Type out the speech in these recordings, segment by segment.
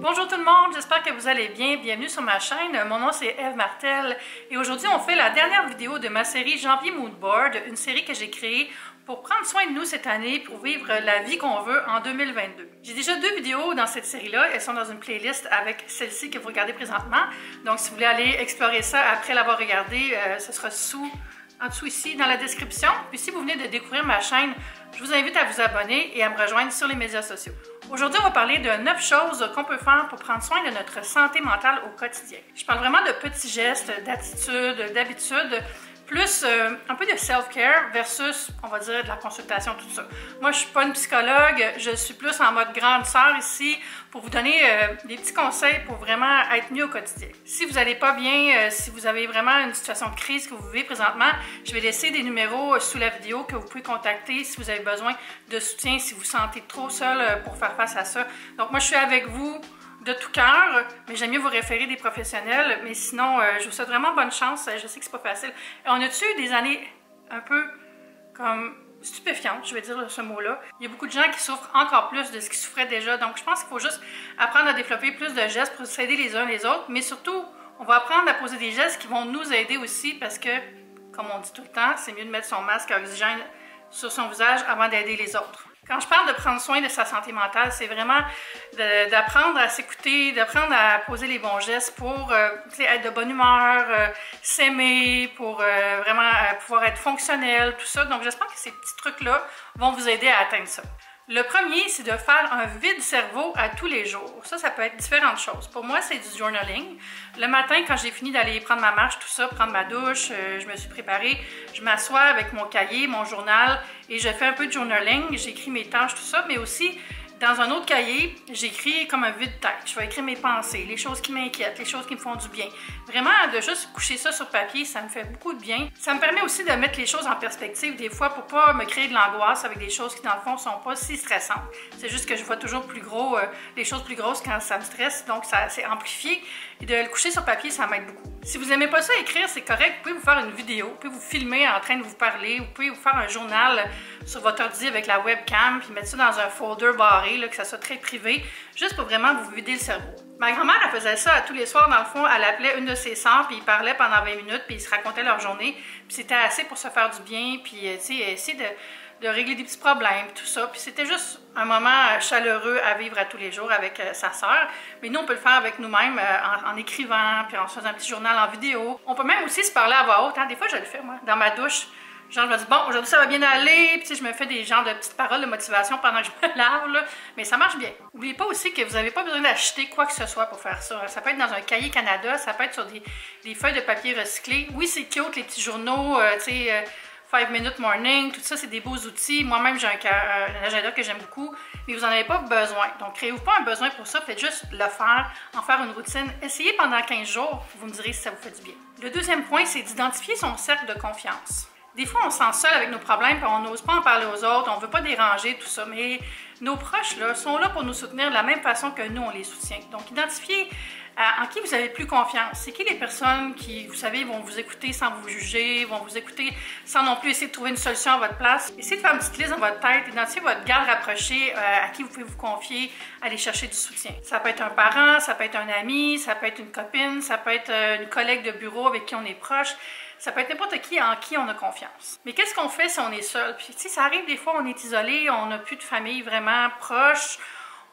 Bonjour tout le monde, j'espère que vous allez bien. Bienvenue sur ma chaîne. Mon nom c'est Eve Martel et aujourd'hui on fait la dernière vidéo de ma série Janvier Mood Board, une série que j'ai créée pour prendre soin de nous cette année, pour vivre la vie qu'on veut en 2022. J'ai déjà 2 vidéos dans cette série-là, elles sont dans une playlist avec celle-ci que vous regardez présentement. Donc si vous voulez aller explorer ça après l'avoir regardé, ce sera en dessous ici dans la description. Puis si vous venez de découvrir ma chaîne, je vous invite à vous abonner et à me rejoindre sur les médias sociaux. Aujourd'hui, on va parler de 9 choses qu'on peut faire pour prendre soin de notre santé mentale au quotidien. Je parle vraiment de petits gestes, d'attitudes, d'habitudes, plus un peu de self-care versus, on va dire, de la consultation, tout ça. Moi, je suis pas une psychologue, je suis plus en mode grande sœur ici pour vous donner des petits conseils pour vraiment être mieux au quotidien. Si vous n'allez pas bien, si vous avez vraiment une situation de crise que vous vivez présentement, je vais laisser des numéros sous la vidéo que vous pouvez contacter si vous avez besoin de soutien, si vous vous sentez trop seul pour faire face à ça. Donc moi, je suis avec vous de tout cœur, mais j'aime mieux vous référer des professionnels, mais sinon, je vous souhaite vraiment bonne chance, je sais que c'est pas facile. Et on a-tu eu des années un peu comme stupéfiantes, je vais dire ce mot-là. Il y a beaucoup de gens qui souffrent encore plus de ce qu'ils souffraient déjà, donc je pense qu'il faut juste apprendre à développer plus de gestes pour s'aider les uns les autres, mais surtout, on va apprendre à poser des gestes qui vont nous aider aussi parce que, comme on dit tout le temps, c'est mieux de mettre son masque à oxygène sur son visage avant d'aider les autres. Quand je parle de prendre soin de sa santé mentale, c'est vraiment d'apprendre à s'écouter, d'apprendre à poser les bons gestes pour être de bonne humeur, s'aimer, pour vraiment pouvoir être fonctionnel, tout ça. Donc j'espère que ces petits trucs-là vont vous aider à atteindre ça. Le premier, c'est de faire un vide-cerveau à tous les jours. Ça peut être différentes choses. Pour moi, c'est du journaling. Le matin, quand j'ai fini d'aller prendre ma marche, tout ça, prendre ma douche, je me suis préparée, je m'assois avec mon cahier, mon journal, et je fais un peu de journaling. J'écris mes tâches, tout ça, mais aussi, dans un autre cahier, j'écris comme un vide-tête. Je vais écrire mes pensées, les choses qui m'inquiètent, les choses qui me font du bien. Vraiment, de juste coucher ça sur papier, ça me fait beaucoup de bien. Ça me permet aussi de mettre les choses en perspective des fois pour pas me créer de l'angoisse avec des choses qui, dans le fond, sont pas si stressantes. C'est juste que je vois toujours plus gros, les choses plus grosses quand ça me stresse, donc ça c'est amplifié. Et de le coucher sur papier, ça m'aide beaucoup. Si vous n'aimez pas ça écrire, c'est correct. Vous pouvez vous faire une vidéo, vous pouvez vous filmer en train de vous parler, vous pouvez vous faire un journal sur votre ordi avec la webcam, puis mettre ça dans un folder barré, là, que ça soit très privé, juste pour vraiment vous vider le cerveau. Ma grand-mère, elle faisait ça tous les soirs, dans le fond, elle appelait une de ses sœurs, puis ils parlaient pendant 20 minutes, puis ils se racontaient leur journée, puis c'était assez pour se faire du bien, puis tu sais, essayer de régler des petits problèmes, tout ça. Puis c'était juste un moment chaleureux à vivre à tous les jours avec sa sœur. Mais nous, on peut le faire avec nous-mêmes en écrivant, puis en se faisant un petit journal en vidéo. On peut même aussi se parler à voix haute. Hein? Des fois, je le fais, moi, dans ma douche. Genre, je me dis, bon, aujourd'hui, ça va bien aller. Puis, je me fais des genres de petites paroles de motivation pendant que je me lave, là. Mais ça marche bien. N'oubliez pas aussi que vous n'avez pas besoin d'acheter quoi que ce soit pour faire ça. Ça peut être dans un cahier Canada, ça peut être sur des feuilles de papier recyclées. Oui, c'est cute, les petits journaux, tu sais, 5 Minute Morning, tout ça, c'est des beaux outils. Moi-même, j'ai un agenda que j'aime beaucoup, mais vous n'en avez pas besoin. Donc, créez-vous pas un besoin pour ça, faites juste le faire, en faire une routine. Essayez pendant 15 jours, vous me direz si ça vous fait du bien. Le deuxième point, c'est d'identifier son cercle de confiance. Des fois, on se sent seul avec nos problèmes, puis on n'ose pas en parler aux autres, on ne veut pas déranger, tout ça, mais nos proches là, sont là pour nous soutenir de la même façon que nous, on les soutient. Donc, identifiez en qui vous avez plus confiance. C'est qui les personnes qui, vous savez, vont vous écouter sans vous juger, vont vous écouter sans non plus essayer de trouver une solution à votre place. Essayez de faire une petite liste dans votre tête, identifiez votre garde rapprochée à qui vous pouvez vous confier, aller chercher du soutien. Ça peut être un parent, ça peut être un ami, ça peut être une copine, ça peut être une collègue de bureau avec qui on est proche. Ça peut être n'importe qui en qui on a confiance. Mais qu'est-ce qu'on fait si on est seul? Puis, tu sais, ça arrive des fois, on est isolé, on n'a plus de famille vraiment proche,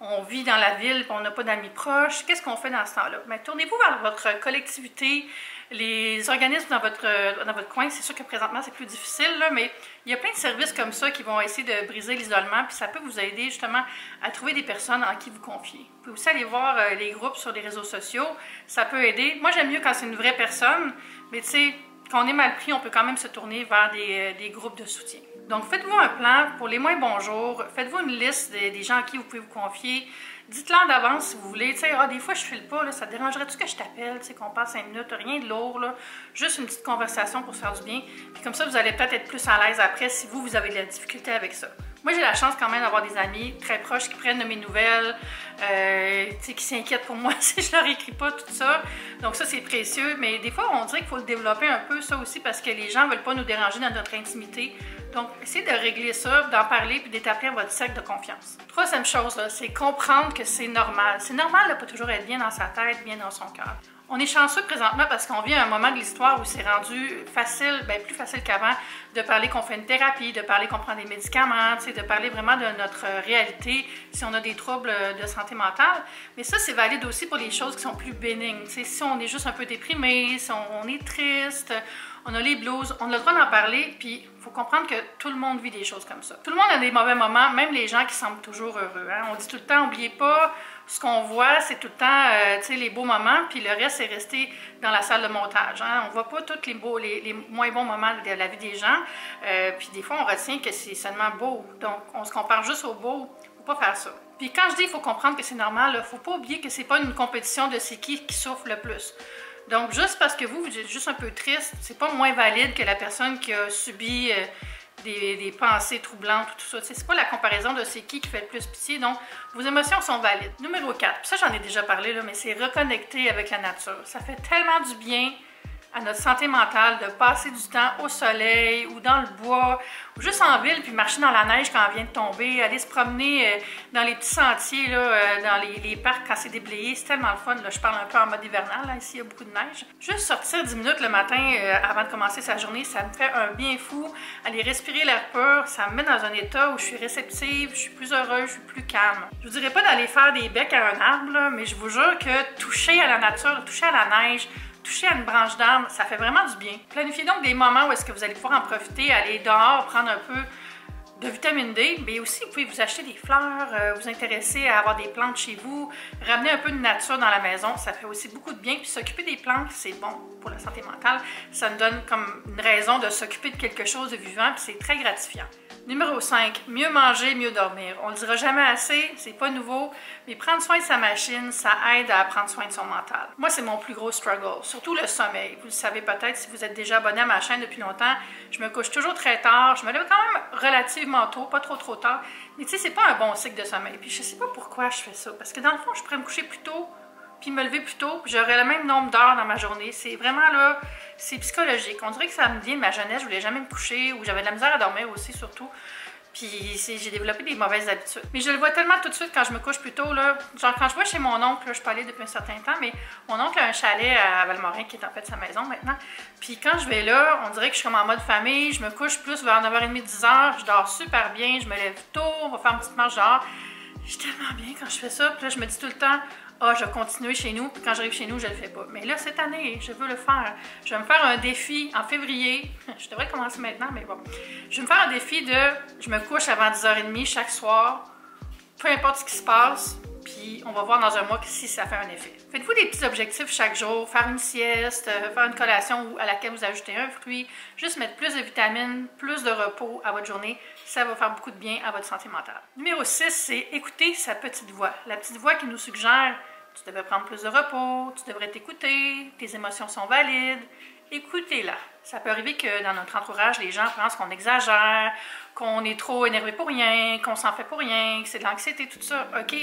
on vit dans la ville, puis on n'a pas d'amis proches. Qu'est-ce qu'on fait dans ce temps-là? Bien, tournez-vous vers votre collectivité, les organismes dans votre coin. C'est sûr que présentement, c'est plus difficile, là, mais il y a plein de services comme ça qui vont essayer de briser l'isolement, puis ça peut vous aider justement à trouver des personnes en qui vous confier. Vous pouvez aussi aller voir les groupes sur les réseaux sociaux, ça peut aider. Moi, j'aime mieux quand c'est une vraie personne, mais tu sais, quand on est mal pris, on peut quand même se tourner vers des groupes de soutien. Donc, faites-vous un plan pour les moins bons jours. Faites-vous une liste des gens à qui vous pouvez vous confier. Dites-leur d'avance si vous voulez. Tu sais, des fois, je ne file pas, là, ça te dérangerait-tu que je t'appelle, tu sais, qu'on passe 5 minutes, rien de lourd, là. Juste une petite conversation pour se faire du bien. Puis comme ça, vous allez peut-être être plus à l'aise après si vous avez de la difficulté avec ça. Moi, j'ai la chance quand même d'avoir des amis très proches qui prennent de mes nouvelles, qui s'inquiètent pour moi si je leur écris pas tout ça. Donc ça, c'est précieux. Mais des fois, on dirait qu'il faut le développer un peu, ça aussi, parce que les gens veulent pas nous déranger dans notre intimité. Donc, essayez de régler ça, d'en parler, puis d'établir votre cercle de confiance. Troisième chose, c'est comprendre que c'est normal. C'est normal de pas toujours être bien dans sa tête, bien dans son cœur. On est chanceux présentement parce qu'on vit un moment de l'histoire où c'est rendu facile, bien plus facile qu'avant, de parler qu'on fait une thérapie, de parler qu'on prend des médicaments, de parler vraiment de notre réalité si on a des troubles de santé mentale. Mais ça, c'est valide aussi pour les choses qui sont plus bénignes. Si on est juste un peu déprimé, si on est triste, on a les blues, on a le droit d'en parler, puis il faut comprendre que tout le monde vit des choses comme ça. Tout le monde a des mauvais moments, même les gens qui semblent toujours heureux. Hein? On dit tout le temps, n'oubliez pas, ce qu'on voit, c'est tout le temps les beaux moments, puis le reste, c'est resté dans la salle de montage. Hein? On ne voit pas tous les moins bons moments de la vie des gens, puis des fois, on retient que c'est seulement beau. Donc, on se compare juste au beau. Il ne faut pas faire ça. Puis quand je dis qu'il faut comprendre que c'est normal, il ne faut pas oublier que c'est pas une compétition de c'est qui souffre le plus. Donc, juste parce que vous êtes juste un peu triste, c'est pas moins valide que la personne qui a subi des pensées troublantes ou tout ça. C'est pas la comparaison de c'est qui fait le plus pitié. Donc, vos émotions sont valides. Numéro 4, ça j'en ai déjà parlé, là, mais c'est reconnecter avec la nature. Ça fait tellement du bien à notre santé mentale de passer du temps au soleil ou dans le bois ou juste en ville puis marcher dans la neige quand elle vient de tomber, aller se promener dans les petits sentiers, là, dans les parcs quand c'est déblayé. C'est tellement le fun. Là. Je parle un peu en mode hivernal, là, ici il y a beaucoup de neige. Juste sortir 10 minutes le matin avant de commencer sa journée, ça me fait un bien fou. Aller respirer l'air pur, ça me met dans un état où je suis réceptive, je suis plus heureuse, je suis plus calme. Je vous dirais pas d'aller faire des becs à un arbre, là, mais je vous jure que toucher à la nature, toucher à la neige, toucher à une branche d'arbre, ça fait vraiment du bien. Planifiez donc des moments où est-ce que vous allez pouvoir en profiter, aller dehors, prendre un peu de vitamine D, mais aussi vous pouvez vous acheter des fleurs, vous intéresser à avoir des plantes chez vous, ramener un peu de nature dans la maison, ça fait aussi beaucoup de bien. Puis s'occuper des plantes, c'est bon pour la santé mentale. Ça nous donne comme une raison de s'occuper de quelque chose de vivant, puis c'est très gratifiant. Numéro 5, mieux manger, mieux dormir. On ne le dira jamais assez, c'est pas nouveau, mais prendre soin de sa machine, ça aide à prendre soin de son mental. Moi, c'est mon plus gros struggle, surtout le sommeil. Vous le savez peut-être si vous êtes déjà abonné à ma chaîne depuis longtemps, je me couche toujours très tard, je me lève quand même relativement tôt, pas trop tard, mais tu sais, c'est pas un bon cycle de sommeil. Puis je sais pas pourquoi je fais ça, parce que dans le fond, je pourrais me coucher plus tôt, puis me lever plus tôt, puis j'aurais le même nombre d'heures dans ma journée. C'est vraiment là, c'est psychologique. On dirait que ça me vient de ma jeunesse, je voulais jamais me coucher, ou j'avais de la misère à dormir aussi, surtout. Puis j'ai développé des mauvaises habitudes. Mais je le vois tellement tout de suite quand je me couche plus tôt, là. Genre quand je vais chez mon oncle, là, je peux aller depuis un certain temps, mais mon oncle a un chalet à Valmorin qui est en fait sa maison maintenant. Puis quand je vais là, on dirait que je suis comme en mode famille, je me couche plus vers 9h30, 10h, je dors super bien, je me lève tôt, on va faire une petite marche dehors. Je suis tellement bien quand je fais ça, puis là je me dis tout le temps, ah, je vais continuer chez nous, puis quand j'arrive chez nous, je le fais pas. Mais là, cette année, je veux le faire. Je vais me faire un défi en février. Je devrais commencer maintenant, mais bon. Je vais me faire un défi de, je me couche avant 10h30 chaque soir, peu importe ce qui se passe, puis on va voir dans un mois si ça fait un effet. Faites-vous des petits objectifs chaque jour, faire une sieste, faire une collation à laquelle vous ajoutez un fruit, juste mettre plus de vitamines, plus de repos à votre journée, ça va faire beaucoup de bien à votre santé mentale. Numéro 6, c'est écouter sa petite voix. La petite voix qui nous suggère « tu devrais prendre plus de repos, tu devrais t'écouter, tes émotions sont valides ». Écoutez-la. Ça peut arriver que dans notre entourage, les gens pensent qu'on exagère, qu'on est trop énervé pour rien, qu'on s'en fait pour rien, que c'est de l'anxiété, tout ça. OK,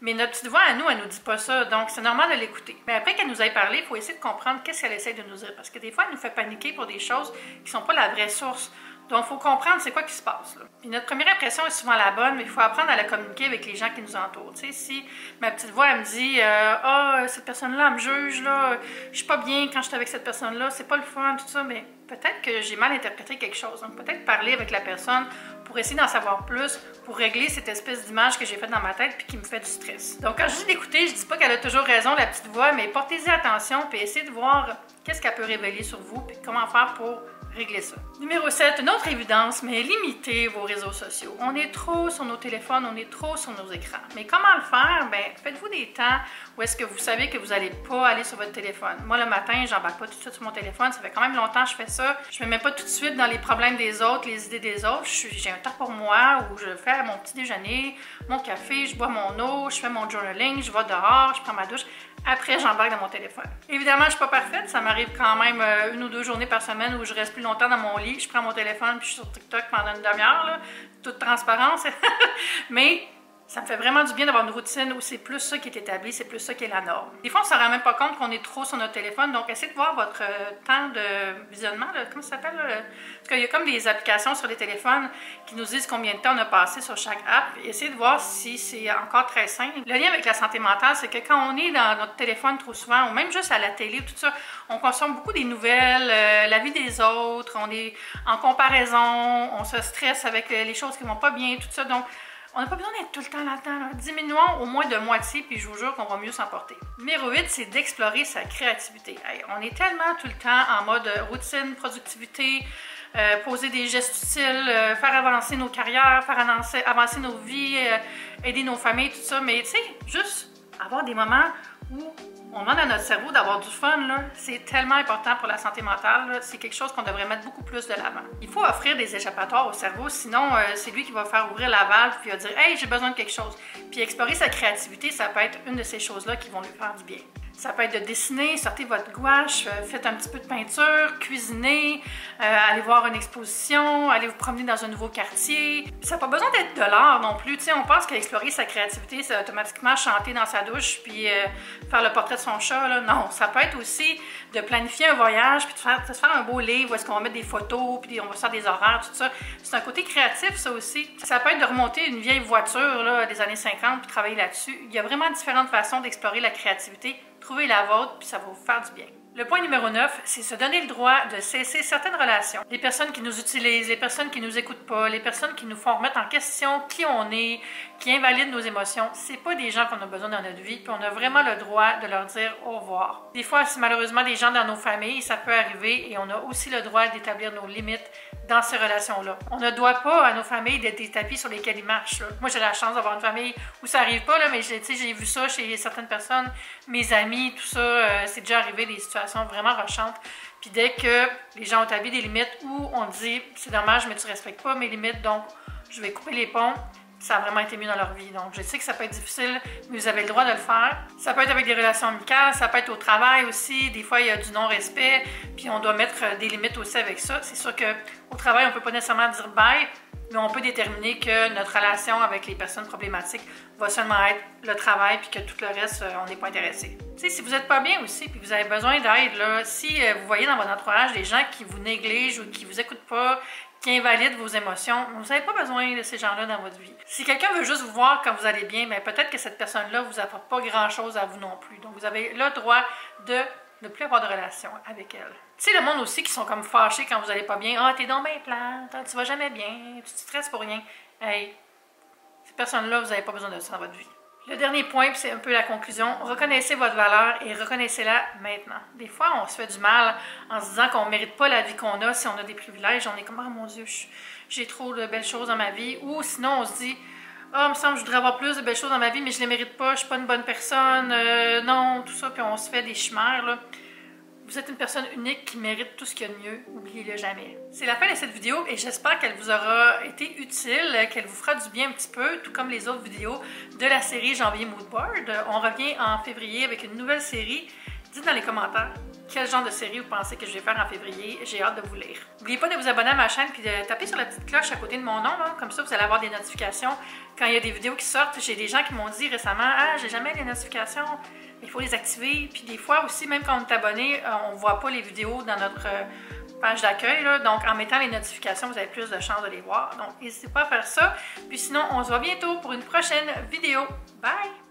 mais notre petite voix à nous, elle nous dit pas ça, donc c'est normal de l'écouter. Mais après qu'elle nous ait parlé, il faut essayer de comprendre qu'est-ce qu'elle essaie de nous dire, parce que des fois, elle nous fait paniquer pour des choses qui sont pas la vraie source. Donc, il faut comprendre c'est quoi qui se passe. Là. Puis notre première impression est souvent la bonne, mais il faut apprendre à la communiquer avec les gens qui nous entourent. Tu sais, si ma petite voix, elle me dit « Ah, cette personne-là, elle me juge, là, je suis pas bien quand je suis avec cette personne-là, c'est pas le fun, tout ça », mais peut-être que j'ai mal interprété quelque chose. Donc, peut-être parler avec la personne pour essayer d'en savoir plus, pour régler cette espèce d'image que j'ai faite dans ma tête puis qui me fait du stress. Donc, quand je dis d'écouter, je dis pas qu'elle a toujours raison, la petite voix, mais portez-y attention puis essayez de voir qu'est-ce qu'elle peut révéler sur vous puis comment faire pour régler ça. Numéro 7, une autre évidence, mais limitez vos réseaux sociaux. On est trop sur nos téléphones, on est trop sur nos écrans. Mais comment le faire? Bien, faites-vous des temps où est-ce que vous savez que vous n'allez pas aller sur votre téléphone. Moi, le matin, j'embarque pas tout de suite sur mon téléphone. Ça fait quand même longtemps que je fais ça. Je me mets pas tout de suite dans les problèmes des autres, les idées des autres. J'ai un temps pour moi où je fais mon petit déjeuner, mon café, je bois mon eau, je fais mon journaling, je vais dehors, je prends ma douche. après j'embarque dans mon téléphone. Évidemment, je suis pas parfaite, ça m'arrive quand même 1 ou 2 journées par semaine où je reste plus longtemps dans mon lit, je prends mon téléphone puis je suis sur TikTok pendant une demi-heure, toute transparence. Mais ça me fait vraiment du bien d'avoir une routine où c'est plus ça qui est établi, c'est plus ça qui est la norme. Des fois, on ne se rend même pas compte qu'on est trop sur notre téléphone, donc essayez de voir votre temps de visionnement, comment ça s'appelle? Parce qu'il y a comme des applications sur les téléphones qui nous disent combien de temps on a passé sur chaque app. Essayez de voir si c'est encore très simple. Le lien avec la santé mentale, c'est que quand on est dans notre téléphone trop souvent, ou même juste à la télé, tout ça, on consomme beaucoup des nouvelles, la vie des autres, on est en comparaison, on se stresse avec les choses qui vont pas bien, tout ça. Donc, on n'a pas besoin d'être tout le temps là-dedans. Diminuons au moins de moitié, puis je vous jure qu'on va mieux s'en porter. Numéro 8, c'est d'explorer sa créativité. Hey, on est tellement tout le temps en mode routine, productivité, poser des gestes utiles, faire avancer nos carrières, faire avancer nos vies, aider nos familles, tout ça. Mais tu sais, juste avoir des moments où on demande à notre cerveau d'avoir du fun, c'est tellement important pour la santé mentale. C'est quelque chose qu'on devrait mettre beaucoup plus de l'avant. Il faut offrir des échappatoires au cerveau, sinon c'est lui qui va faire ouvrir la valve puis il va dire « Hey, j'ai besoin de quelque chose ». Puis explorer sa créativité, ça peut être une de ces choses-là qui vont lui faire du bien. Ça peut être de dessiner, sortez votre gouache, faites un petit peu de peinture, cuisinez, allez voir une exposition, allez vous promener dans un nouveau quartier. Ça n'a pas besoin d'être de l'art non plus. T'sais, on pense qu'explorer sa créativité, c'est automatiquement chanter dans sa douche puis faire le portrait de son chat. Là. Non, ça peut être aussi de planifier un voyage puis de se faire un beau livre où est-ce qu'on va mettre des photos puis on va faire des horaires, tout ça. C'est un côté créatif, ça aussi. Ça peut être de remonter une vieille voiture là, des années 50 puis travailler là-dessus. Il y a vraiment différentes façons d'explorer la créativité. Trouvez la vôtre, puis ça va vous faire du bien. Le point numéro 9, c'est se donner le droit de cesser certaines relations. Les personnes qui nous utilisent, les personnes qui nous écoutent pas, les personnes qui nous font remettre en question qui on est, qui invalident nos émotions, c'est pas des gens qu'on a besoin dans notre vie, puis on a vraiment le droit de leur dire au revoir. Des fois, c'est malheureusement des gens dans nos familles, ça peut arriver, et on a aussi le droit d'établir nos limites dans ces relations-là. On ne doit pas à nos familles d'être des tapis sur lesquels ils marchent. Là. Moi, j'ai la chance d'avoir une famille où ça n'arrive pas, là, mais j'ai vu ça chez certaines personnes, mes amis, tout ça, c'est déjà arrivé des situations vraiment rochantes. Puis dès que les gens ont établi des limites où on dit « c'est dommage, mais tu respectes pas mes limites, donc je vais couper les ponts », ça a vraiment été mieux dans leur vie. Donc, je sais que ça peut être difficile, mais vous avez le droit de le faire. Ça peut être avec des relations amicales, ça peut être au travail aussi. Des fois, il y a du non-respect, puis on doit mettre des limites aussi avec ça. C'est sûr qu'au travail, on ne peut pas nécessairement dire « bye », mais on peut déterminer que notre relation avec les personnes problématiques va seulement être le travail puis que tout le reste, on n'est pas intéressé. Tu sais, si vous n'êtes pas bien aussi puis que vous avez besoin d'aide, là, si vous voyez dans votre entourage des gens qui vous négligent ou qui vous écoutent pas, qui invalident vos émotions, vous n'avez pas besoin de ces gens-là dans votre vie. Si quelqu'un veut juste vous voir quand vous allez bien, bien peut-être que cette personne-là ne vous apporte pas grand-chose à vous non plus. Donc, vous avez le droit de ne plus avoir de relation avec elle. Tu sais, le monde aussi qui sont comme fâchés quand vous allez pas bien. « Ah, t'es donc bien plate, tu vas jamais bien, tu te stresses pour rien. » Hey, ces personnes-là, vous n'avez pas besoin de ça dans votre vie. Le dernier point, puis c'est un peu la conclusion, reconnaissez votre valeur et reconnaissez-la maintenant. Des fois, on se fait du mal en se disant qu'on ne mérite pas la vie qu'on a si on a des privilèges. On est comme « Oh mon Dieu, j'ai trop de belles choses dans ma vie. » Ou sinon, on se dit « Ah, il me semble que je voudrais avoir plus de belles choses dans ma vie, mais je ne les mérite pas, je ne suis pas une bonne personne. Non, tout ça. » Puis on se fait des chimères, là. Vous êtes une personne unique qui mérite tout ce qu'il y a de mieux. N'oubliez-le jamais. C'est la fin de cette vidéo et j'espère qu'elle vous aura été utile, qu'elle vous fera du bien un petit peu, tout comme les autres vidéos de la série Janvier Moodboard. On revient en février avec une nouvelle série. Dites dans les commentaires quel genre de série vous pensez que je vais faire en février. J'ai hâte de vous lire. N'oubliez pas de vous abonner à ma chaîne et de taper sur la petite cloche à côté de mon nom. Là. Comme ça, vous allez avoir des notifications quand il y a des vidéos qui sortent. J'ai des gens qui m'ont dit récemment « Ah, j'ai jamais les notifications. » Il faut les activer. Puis des fois aussi, même quand on est abonné, on ne voit pas les vidéos dans notre page d'accueil. Donc, en mettant les notifications, vous avez plus de chances de les voir. Donc, n'hésitez pas à faire ça. Puis sinon, on se voit bientôt pour une prochaine vidéo. Bye!